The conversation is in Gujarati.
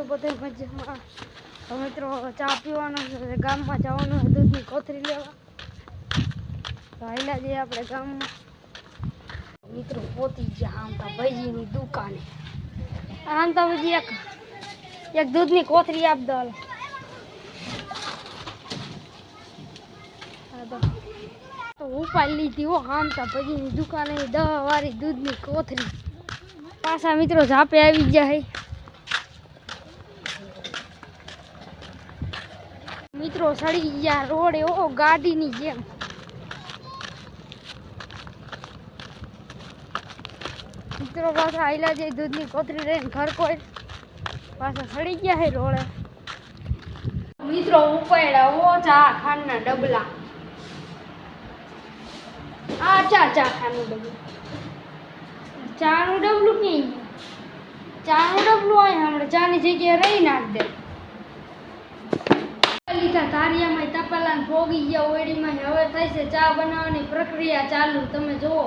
છો બધે મજામાં? તો મિત્રો ચા પીવાનો છે, ગામમાં જવાનું છે દૂધની કોથળી લેવા. તો હાલ્યા જઈએ આપણે ગામમાં. મિત્રો પહોંચી ગયા આમતા ભાઈજીની દુકાને. આમતા ભાઈજી એક દૂધની કોથળી આપ દો. તો ઉપાડી લીધી હો આમતા ભાઈજીની દુકાને 10 વાળી દૂધની કોથળી. પાછા મિત્રો ઝાપે આવી જાય. મિત્રો સડી ગયા રોડ એવો ગાડીની જેમ. મિત્રો પાછા આયલા જઈ દૂધની કોથળી લઈને ઘર કોઈ પાછા સડી ગયા હે રોડે. મિત્રો ઉપાડ્યા ઓ ચા ખાંડના ડબલા. આ ચા ખાંડનું ડબલું. ચાનું ડબલું નહીં, ચાનું ડબલું હોય હમણાં ચાની જગ્યાએ રહી નાખ દે. લીધા ધારિયામાં તપેલા ભોગી ગયા ઓડીમાં. હવે થાય છે ચા બનાવવાની પ્રક્રિયા ચાલુ. તમે જુઓ.